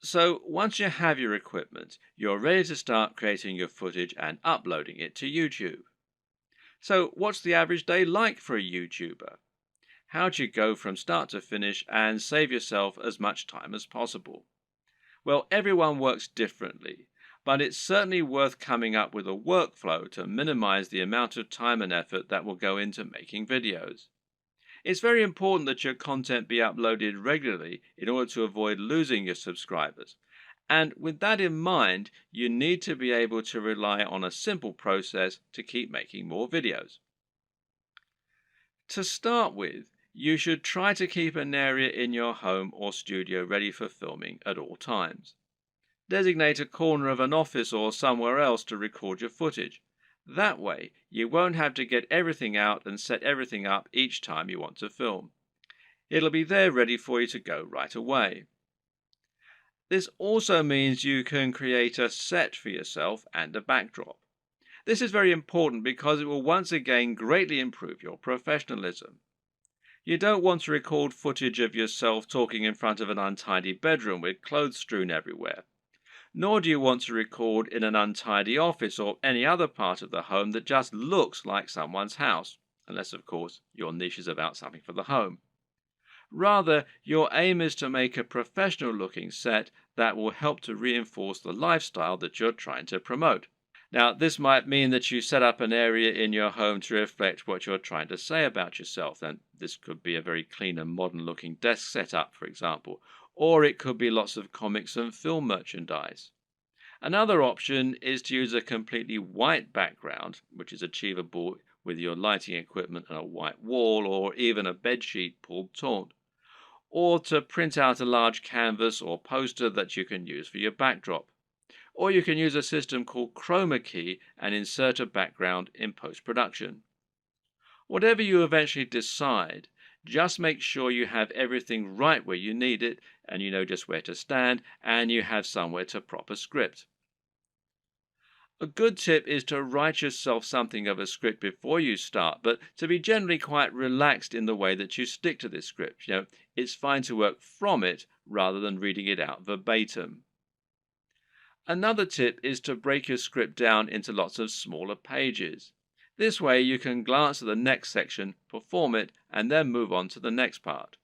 So once you have your equipment, you're ready to start creating your footage and uploading it to YouTube. So what's the average day like for a YouTuber? How do you go from start to finish and save yourself as much time as possible? Well, everyone works differently, but it's certainly worth coming up with a workflow to minimize the amount of time and effort that will go into making videos. It's very important that your content be uploaded regularly in order to avoid losing your subscribers. And with that in mind, you need to be able to rely on a simple process to keep making more videos. To start with, you should try to keep an area in your home or studio ready for filming at all times. Designate a corner of an office or somewhere else to record your footage. That way, you won't have to get everything out and set everything up each time you want to film. It'll be there ready for you to go right away. This also means you can create a set for yourself and a backdrop. This is very important because it will once again greatly improve your professionalism. You don't want to record footage of yourself talking in front of an untidy bedroom with clothes strewn everywhere. Nor do you want to record in an untidy office or any other part of the home that just looks like someone's house, unless, of course, your niche is about something for the home. Rather, your aim is to make a professional looking set that will help to reinforce the lifestyle that you're trying to promote. Now, this might mean that you set up an area in your home to reflect what you're trying to say about yourself. And this could be a very clean and modern looking desk setup, for example, or it could be lots of comics and film merchandise. Another option is to use a completely white background, which is achievable with your lighting equipment and a white wall or even a bedsheet pulled taut, or to print out a large canvas or poster that you can use for your backdrop. Or you can use a system called chroma key and insert a background in post-production. Whatever you eventually decide, just make sure you have everything right where you need it and you know just where to stand and you have somewhere to prop a script. A good tip is to write yourself something of a script before you start, but to be generally quite relaxed in the way that you stick to this script. It's fine to work from it rather than reading it out verbatim. Another tip is to break your script down into lots of smaller pages. This way you can glance at the next section, perform it, and then move on to the next part.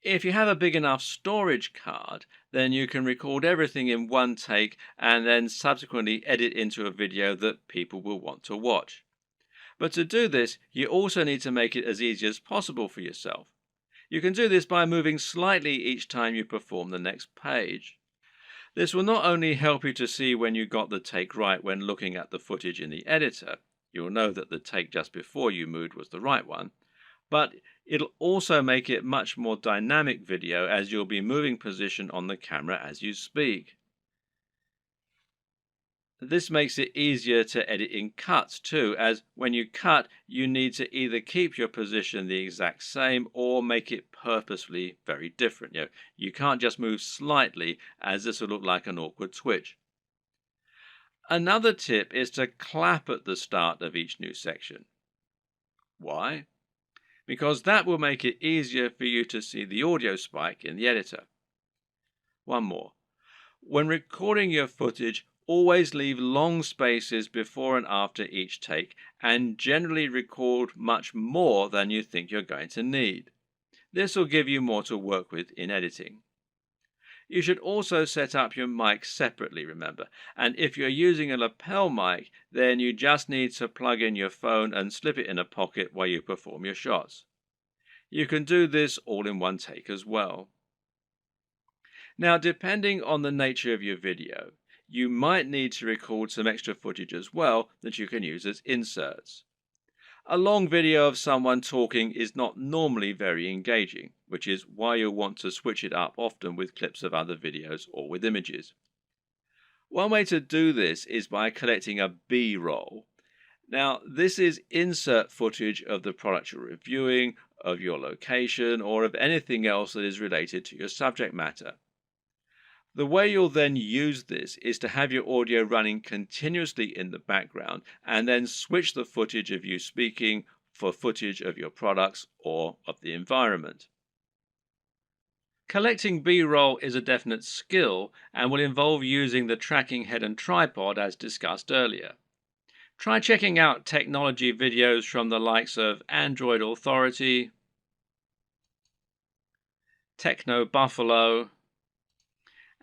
If you have a big enough storage card, then you can record everything in one take and then subsequently edit into a video that people will want to watch. But to do this, you also need to make it as easy as possible for yourself. You can do this by moving slightly each time you perform the next page. This will not only help you to see when you got the take right when looking at the footage in the editor, you'll know that the take just before you moved was the right one, but it'll also make it much more dynamic video as you'll be moving position on the camera as you speak. This makes it easier to edit in cuts too, as when you cut, you need to either keep your position the exact same or make it purposefully very different. You can't just move slightly, as this will look like an awkward twitch. Another tip is to clap at the start of each new section. Why? Because that will make it easier for you to see the audio spike in the editor. One more. When recording your footage, always leave long spaces before and after each take and generally record much more than you think you're going to need. This will give you more to work with in editing. You should also set up your mic separately, remember, and if you're using a lapel mic, then you just need to plug in your phone and slip it in a pocket while you perform your shots. You can do this all in one take as well. Now, depending on the nature of your video, you might need to record some extra footage as well that you can use as inserts. A long video of someone talking is not normally very engaging, which is why you'll want to switch it up often with clips of other videos or with images. One way to do this is by collecting a B-roll. Now, this is insert footage of the product you're reviewing, of your location, or of anything else that is related to your subject matter. The way you'll then use this is to have your audio running continuously in the background and then switch the footage of you speaking for footage of your products or of the environment. Collecting B-roll is a definite skill and will involve using the tracking head and tripod as discussed earlier. Try checking out technology videos from the likes of Android Authority, Techno Buffalo,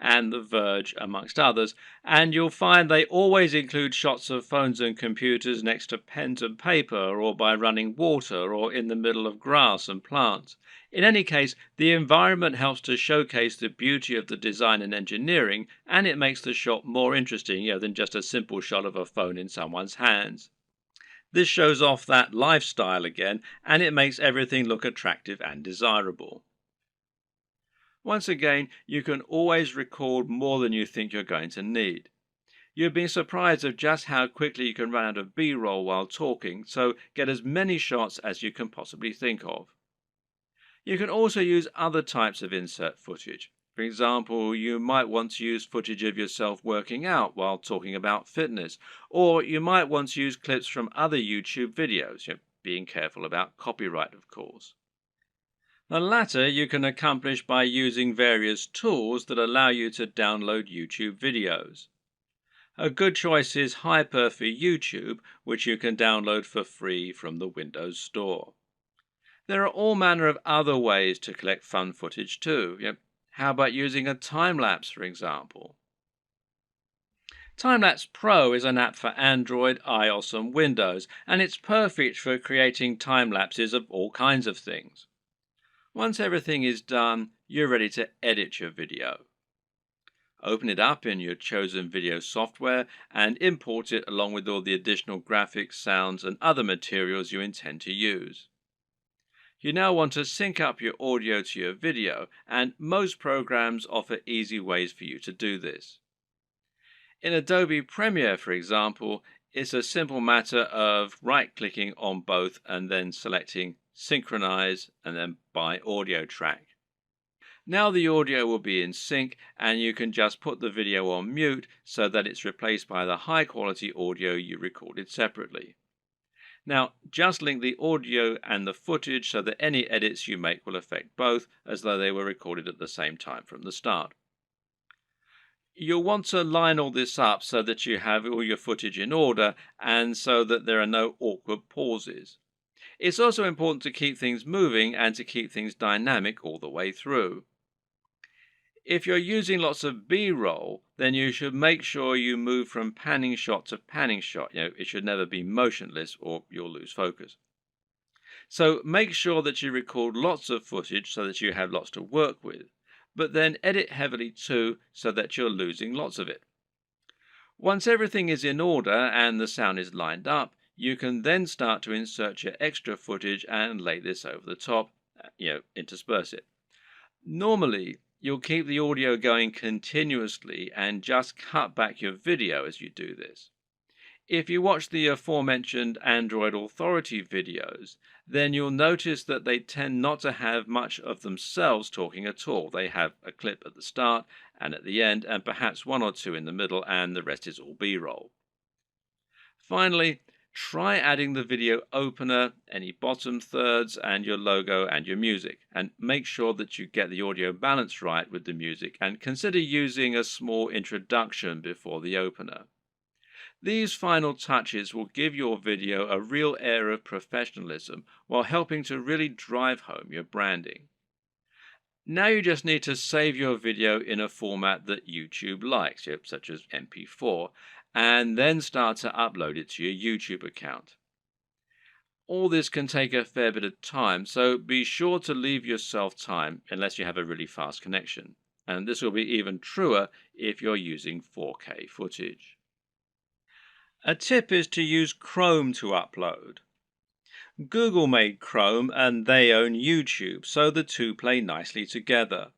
and The Verge, amongst others, and you'll find they always include shots of phones and computers next to pens and paper, or by running water, or in the middle of grass and plants. In any case, the environment helps to showcase the beauty of the design and engineering, and it makes the shot more interesting, than just a simple shot of a phone in someone's hands. This shows off that lifestyle again, and it makes everything look attractive and desirable. Once again, you can always record more than you think you're going to need. You'll be surprised of just how quickly you can run out of B-roll while talking, so get as many shots as you can possibly think of. You can also use other types of insert footage. For example, you might want to use footage of yourself working out while talking about fitness, or you might want to use clips from other YouTube videos, being careful about copyright, of course. The latter you can accomplish by using various tools that allow you to download YouTube videos. A good choice is Hyper for YouTube, which you can download for free from the Windows Store. There are all manner of other ways to collect fun footage too. How about using a time-lapse, for example? Timelapse Pro is an app for Android, iOS and Windows, and it's perfect for creating time-lapses of all kinds of things. Once everything is done, you're ready to edit your video. Open it up in your chosen video software and import it along with all the additional graphics, sounds and other materials you intend to use. You now want to sync up your audio to your video, and most programs offer easy ways for you to do this. In Adobe Premiere, for example, it's a simple matter of right-clicking on both and then selecting Synchronize and then by audio track. Now the audio will be in sync, and you can just put the video on mute so that it's replaced by the high-quality audio you recorded separately. Now, just link the audio and the footage so that any edits you make will affect both, as though they were recorded at the same time from the start. You'll want to line all this up so that you have all your footage in order and so that there are no awkward pauses. It's also important to keep things moving and to keep things dynamic all the way through. If you're using lots of B-roll, then you should make sure you move from panning shot to panning shot. It should never be motionless or you'll lose focus. So make sure that you record lots of footage so that you have lots to work with, but then edit heavily too so that you're losing lots of it. Once everything is in order and the sound is lined up, you can then start to insert your extra footage and lay this over the top, intersperse it. Normally, you'll keep the audio going continuously and just cut back your video as you do this. If you watch the aforementioned Android Authority videos, then you'll notice that they tend not to have much of themselves talking at all. They have a clip at the start and at the end, and perhaps one or two in the middle, and the rest is all B-roll. Finally, try adding the video opener, any bottom thirds, and your logo and your music, and make sure that you get the audio balance right with the music, and consider using a small introduction before the opener. These final touches will give your video a real air of professionalism while helping to really drive home your branding. Now you just need to save your video in a format that YouTube likes, such as MP4, and then start to upload it to your YouTube account. All this can take a fair bit of time, so be sure to leave yourself time unless you have a really fast connection. And this will be even truer if you're using 4K footage. A tip is to use Chrome to upload. Google made Chrome and they own YouTube, so the two play nicely together.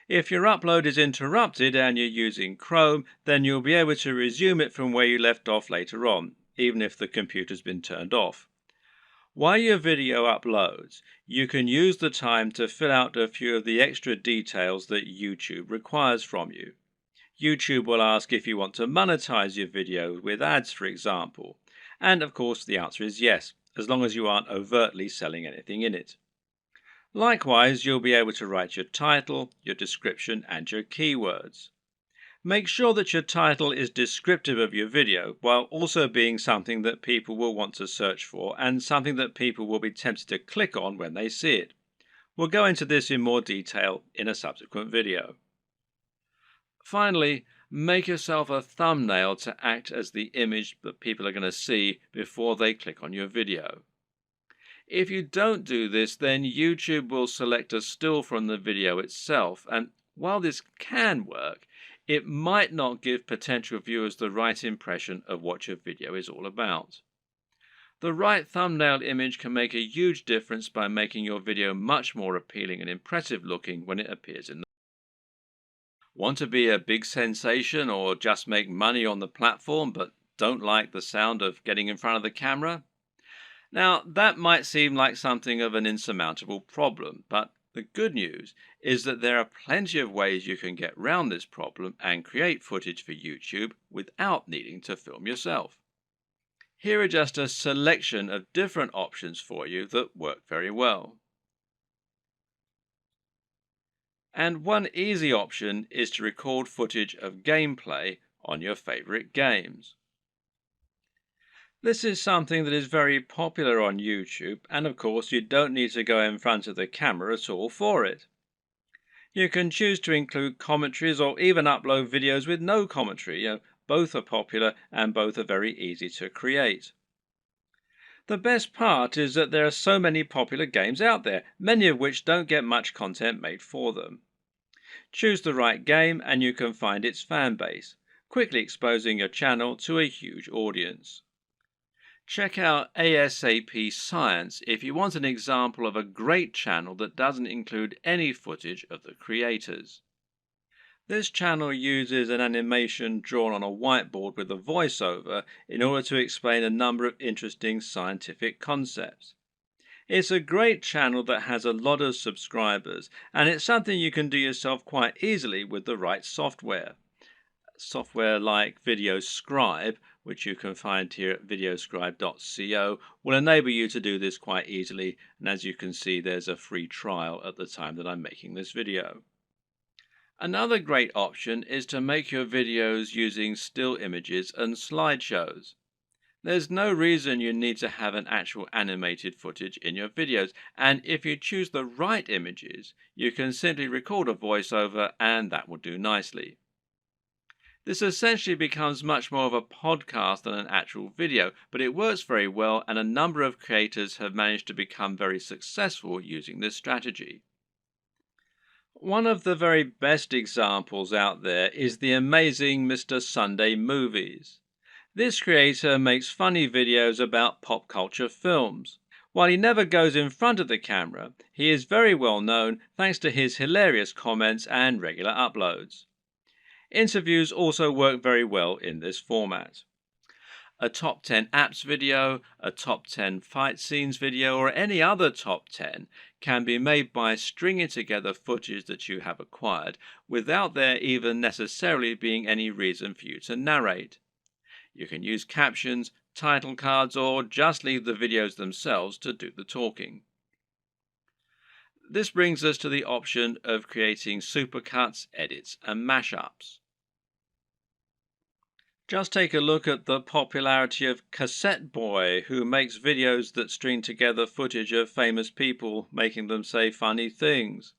If your upload is interrupted and you're using Chrome, then you'll be able to resume it from where you left off later on, even if the computer's been turned off. While your video uploads, you can use the time to fill out a few of the extra details that YouTube requires from you. YouTube will ask if you want to monetize your video with ads, for example. And of course the answer is yes, as long as you aren't overtly selling anything in it. Likewise, you'll be able to write your title, your description, and your keywords. Make sure that your title is descriptive of your video while also being something that people will want to search for and something that people will be tempted to click on when they see it. We'll go into this in more detail in a subsequent video. Finally, make yourself a thumbnail to act as the image that people are going to see before they click on your video. If you don't do this, then YouTube will select a still from the video itself, and while this can work, it might not give potential viewers the right impression of what your video is all about. The right thumbnail image can make a huge difference by making your video much more appealing and impressive looking when it appears in the... Want to be a big sensation or just make money on the platform but don't like the sound of getting in front of the camera? Now, that might seem like something of an insurmountable problem, but the good news is that there are plenty of ways you can get around this problem and create footage for YouTube without needing to film yourself. Here are just a selection of different options for you that work very well. And one easy option is to record footage of gameplay on your favorite games. This is something that is very popular on YouTube, and of course you don't need to go in front of the camera at all for it. You can choose to include commentaries or even upload videos with no commentary. Both are popular and both are very easy to create. The best part is that there are so many popular games out there, many of which don't get much content made for them. Choose the right game and you can find its fan base, quickly exposing your channel to a huge audience. Check out ASAP Science if you want an example of a great channel that doesn't include any footage of the creators. This channel uses an animation drawn on a whiteboard with a voiceover in order to explain a number of interesting scientific concepts. It's a great channel that has a lot of subscribers, and it's something you can do yourself quite easily with the right software. Software like VideoScribe, which you can find here at videoscribe.co, will enable you to do this quite easily, and as you can see, there's a free trial at the time that I'm making this video. Another great option is to make your videos using still images and slideshows. There's no reason you need to have an actual animated footage in your videos, and if you choose the right images, you can simply record a voiceover and that will do nicely. This essentially becomes much more of a podcast than an actual video, but it works very well and a number of creators have managed to become very successful using this strategy. One of the very best examples out there is the amazing Mr. Sunday Movies. This creator makes funny videos about pop culture films. While he never goes in front of the camera, he is very well known thanks to his hilarious comments and regular uploads. Interviews also work very well in this format. A top 10 apps video, a top 10 fight scenes video, or any other top 10 can be made by stringing together footage that you have acquired without there even necessarily being any reason for you to narrate. You can use captions, title cards, or just leave the videos themselves to do the talking. This brings us to the option of creating supercuts, edits, and mashups. Just take a look at the popularity of Cassette Boy, who makes videos that string together footage of famous people making them say funny things.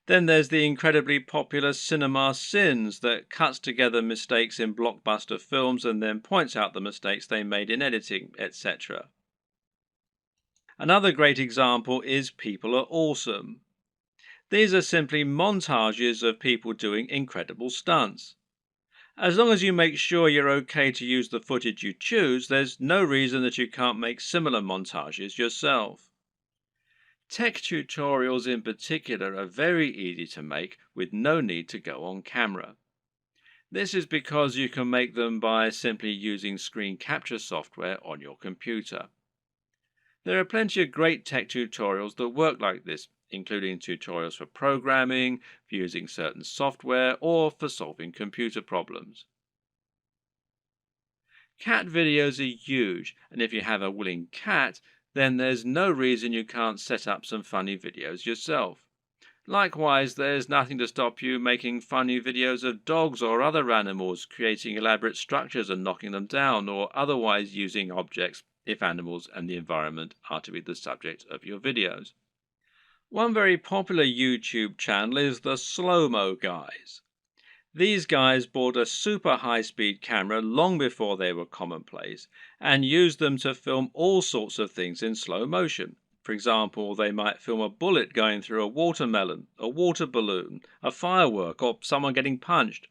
Then there's the incredibly popular Cinema Sins that cuts together mistakes in blockbuster films and then points out the mistakes they made in editing, etc. Another great example is People Are Awesome. These are simply montages of people doing incredible stunts. As long as you make sure you're okay to use the footage you choose, there's no reason that you can't make similar montages yourself. Tech tutorials in particular are very easy to make with no need to go on camera. This is because you can make them by simply using screen capture software on your computer. There are plenty of great tech tutorials that work like this, including tutorials for programming, for using certain software, or for solving computer problems. Cat videos are huge, and if you have a willing cat, then there's no reason you can't set up some funny videos yourself. Likewise, there's nothing to stop you making funny videos of dogs or other animals creating elaborate structures and knocking them down, or otherwise using objects if animals and the environment are to be the subject of your videos. One very popular YouTube channel is the Slow-Mo Guys. These guys bought a super high-speed camera long before they were commonplace and used them to film all sorts of things in slow motion. For example, they might film a bullet going through a watermelon, a water balloon, a firework, or someone getting punched.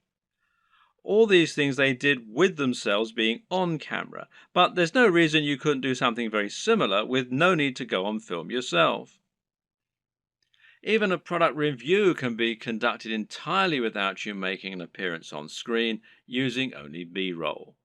All these things they did with themselves being on camera, but there's no reason you couldn't do something very similar with no need to go on film yourself. Even a product review can be conducted entirely without you making an appearance on screen using only B-roll.